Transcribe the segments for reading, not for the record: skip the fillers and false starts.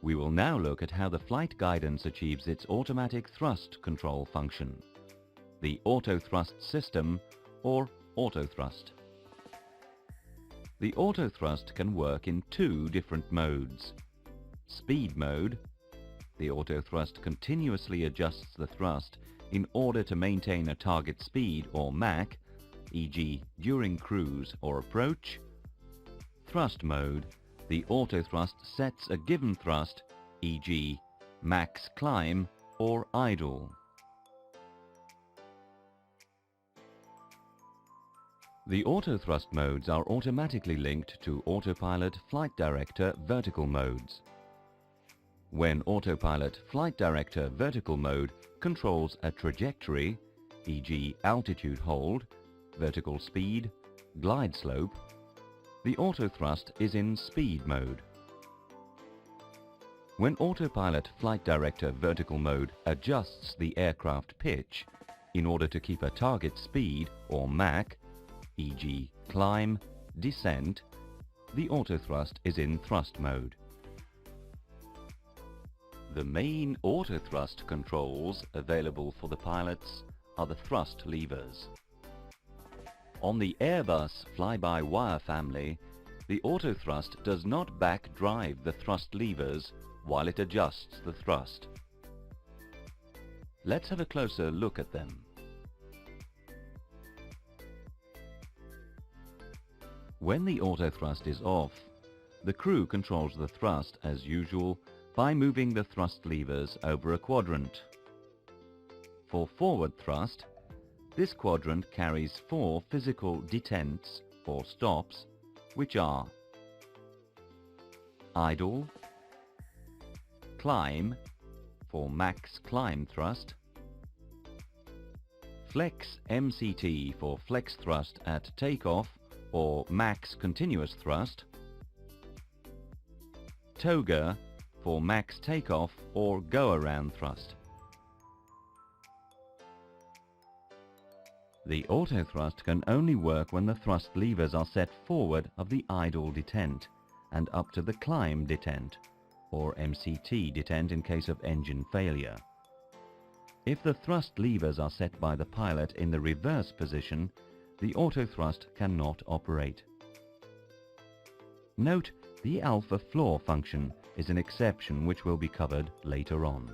We will now look at how the flight guidance achieves its automatic thrust control function, the Autothrust system or Autothrust. The Autothrust can work in two different modes. Speed mode. The Autothrust continuously adjusts the thrust in order to maintain a target speed or Mach, e.g. during cruise or approach. Thrust mode. The Autothrust sets a given thrust, e.g. max climb or idle. The Autothrust modes are automatically linked to Autopilot Flight Director vertical modes. When Autopilot Flight Director vertical mode controls a trajectory, e.g. altitude hold, vertical speed, glide slope, the Autothrust is in speed mode. When Autopilot Flight Director vertical mode adjusts the aircraft pitch in order to keep a target speed or Mach, e.g. climb, descent, the Autothrust is in thrust mode. The main Autothrust controls available for the pilots are the thrust levers. On the Airbus fly-by-wire family, the Autothrust does not back-drive the thrust levers while it adjusts the thrust. Let's have a closer look at them. When the Autothrust is off, the crew controls the thrust as usual by moving the thrust levers over a quadrant. For forward thrust, this quadrant carries 4 physical detents or stops, which are idle, climb for max climb thrust, flex MCT for flex thrust at takeoff or max continuous thrust, toga for max takeoff or go-around thrust. The Autothrust can only work when the thrust levers are set forward of the idle detent and up to the climb detent, or MCT detent in case of engine failure. If the thrust levers are set by the pilot in the reverse position, the Autothrust cannot operate. Note, the alpha floor function is an exception which will be covered later on.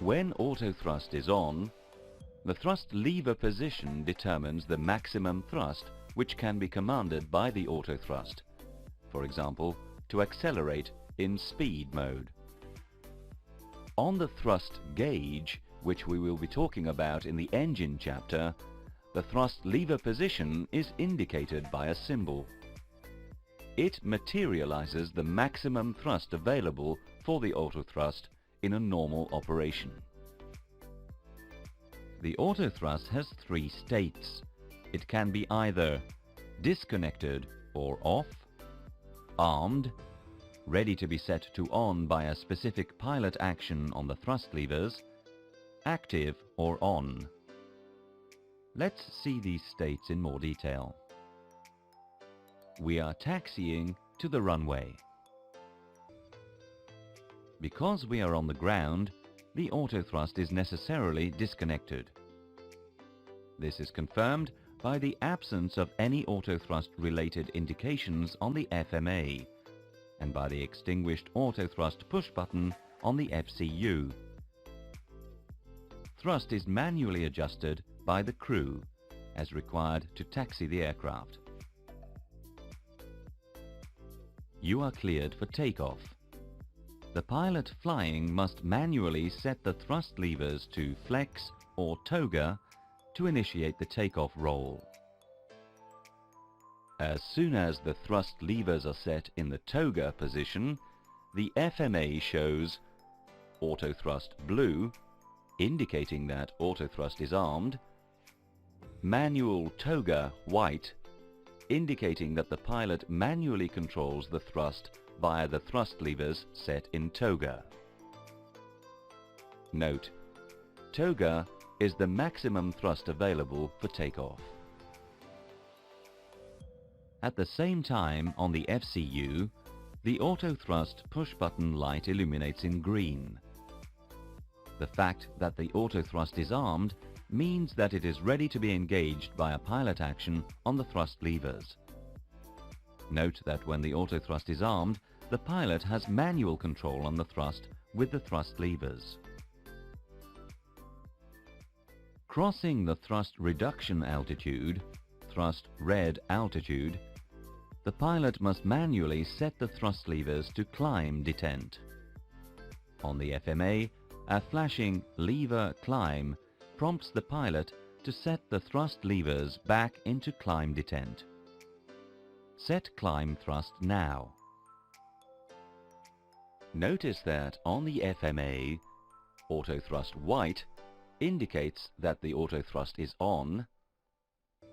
When Autothrust is on, the thrust lever position determines the maximum thrust which can be commanded by the Autothrust, for example, to accelerate in speed mode. On the thrust gauge, which we will be talking about in the engine chapter, the thrust lever position is indicated by a symbol. It materializes the maximum thrust available for the Autothrust in a normal operation. The Autothrust has 3 states. It can be either disconnected or off, armed, ready to be set to on by a specific pilot action on the thrust levers, active or on. Let's see these states in more detail. We are taxiing to the runway. Because we are on the ground, the Autothrust is necessarily disconnected. This is confirmed by the absence of any Autothrust-related indications on the FMA and by the extinguished Autothrust push button on the FCU. Thrust is manually adjusted by the crew as required to taxi the aircraft. You are cleared for takeoff. The pilot flying must manually set the thrust levers to flex or toga to initiate the takeoff roll. As soon as the thrust levers are set in the toga position, the FMA shows Autothrust blue, indicating that Autothrust is armed, manual toga white, indicating that the pilot manually controls the thrust via the thrust levers set in toga. Note, toga is the maximum thrust available for takeoff. At the same time, on the FCU, the Autothrust push button light illuminates in green. The fact that the Autothrust is armed means that it is ready to be engaged by a pilot action on the thrust levers. Note that when the Autothrust is armed, the pilot has manual control on the thrust with the thrust levers. Crossing the thrust reduction altitude, thrust red altitude, the pilot must manually set the thrust levers to climb detent. On the FMA, a flashing lever climb prompts the pilot to set the thrust levers back into climb detent. Set climb thrust now. Notice that on the FMA, Autothrust white indicates that the Autothrust is on,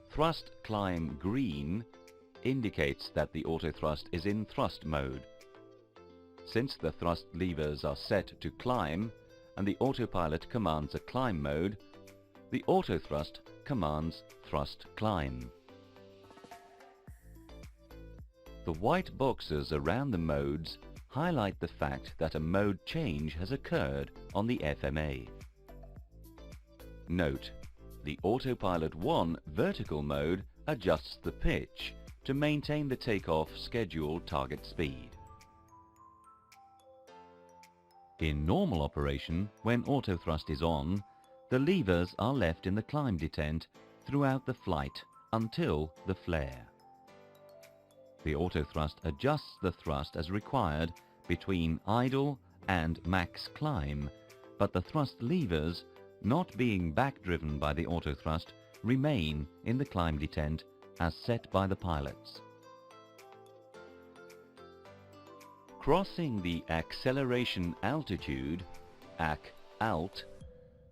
thrust climb green indicates that the Autothrust is in thrust mode. Since the thrust levers are set to climb and the autopilot commands a climb mode, the Autothrust commands thrust climb. The white boxes around the modes highlight the fact that a mode change has occurred on the FMA. Note, the Autopilot 1 vertical mode adjusts the pitch to maintain the takeoff scheduled target speed. In normal operation, when Autothrust is on, the levers are left in the climb detent throughout the flight until the flare. The Autothrust adjusts the thrust as required between idle and max climb, but the thrust levers, not being back-driven by the Autothrust, remain in the climb detent as set by the pilots. Crossing the acceleration altitude, AC-alt,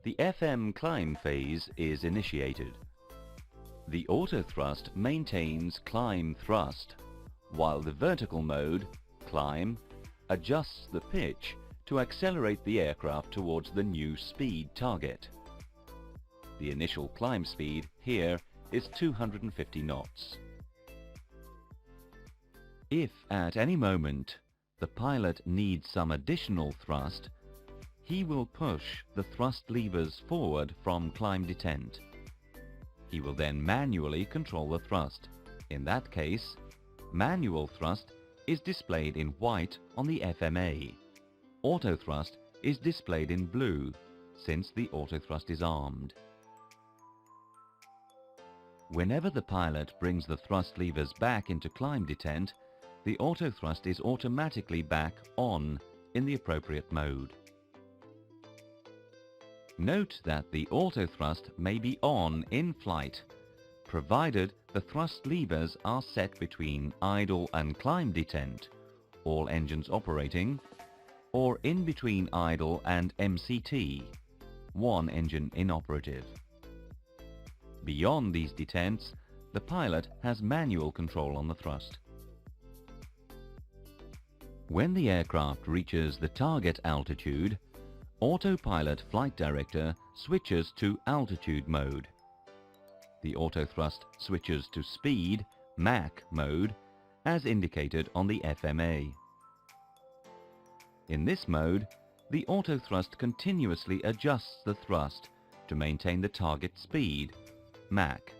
the FM climb phase is initiated. The Autothrust maintains climb thrust, while the vertical mode, climb, adjusts the pitch to accelerate the aircraft towards the new speed target. The initial climb speed here is 250 knots. If at any moment the pilot needs some additional thrust, he will push the thrust levers forward from climb detent. He will then manually control the thrust. In that case, manual thrust is displayed in white on the FMA. Autothrust is displayed in blue, since the Autothrust is armed. Whenever the pilot brings the thrust levers back into climb detent, the Autothrust is automatically back on in the appropriate mode. Note that the Autothrust may be on in flight, provided the thrust levers are set between idle and climb detent, all engines operating, or in between idle and MCT, one engine inoperative. Beyond these detents, the pilot has manual control on the thrust. When the aircraft reaches the target altitude, Autopilot Flight Director switches to altitude mode. The Autothrust switches to speed, Mach mode, as indicated on the FMA. In this mode, the Autothrust continuously adjusts the thrust to maintain the target speed, Mach.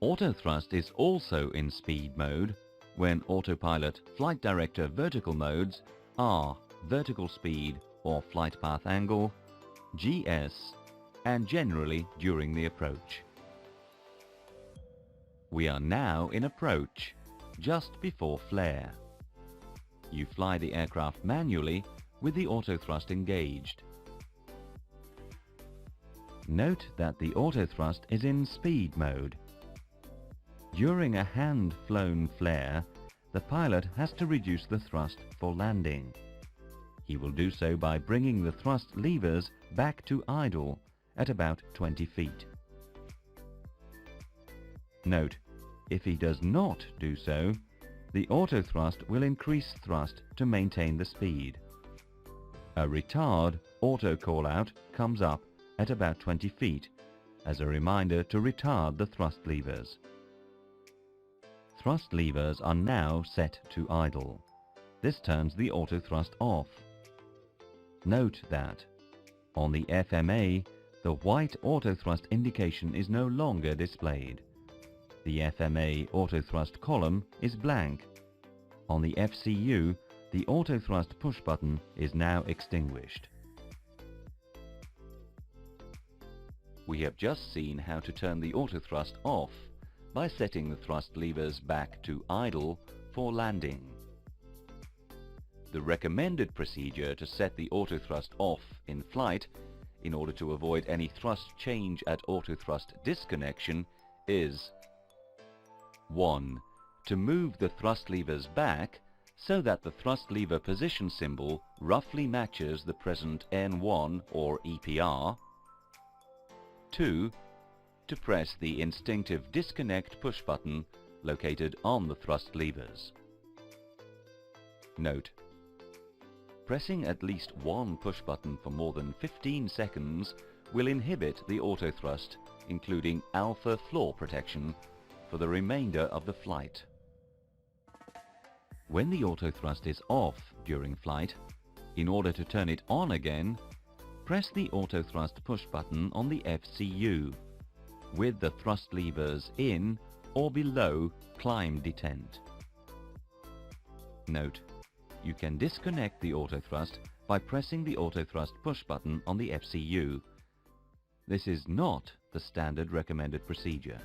Autothrust is also in speed mode when Autopilot Flight Director vertical modes are vertical speed or flight path angle, GS, and generally during the approach. We are now in approach, just before flare. You fly the aircraft manually with the Autothrust engaged. Note that the Autothrust is in speed mode. During a hand-flown flare, the pilot has to reduce the thrust for landing. He will do so by bringing the thrust levers back to idle at about 20 feet. Note, if he does not do so, the Autothrust will increase thrust to maintain the speed. A retard auto call-out comes up at about 20 feet as a reminder to retard the thrust levers. thrust levers are now set to idle. This turns the autothrust off. Note that on the FMA, the white autothrust indication is no longer displayed. The FMA autothrust column is blank. On the FCU, the autothrust push button is now extinguished. We have just seen how to turn the autothrust off by setting the thrust levers back to idle for landing. The recommended procedure to set the autothrust off in flight in order to avoid any thrust change at autothrust disconnection is 1. To move the thrust levers back so that the thrust lever position symbol roughly matches the present N1 or EPR. 2. To press the instinctive disconnect push button located on the thrust levers. Note: pressing at least one push button for more than 15 seconds will inhibit the autothrust, including alpha floor protection, for the remainder of the flight. When the autothrust is off during flight, in order to turn it on again, press the autothrust push button on the FCU, with the thrust levers in or below climb detent. Note: you can disconnect the autothrust by pressing the autothrust push button on the FCU. This is not the standard recommended procedure.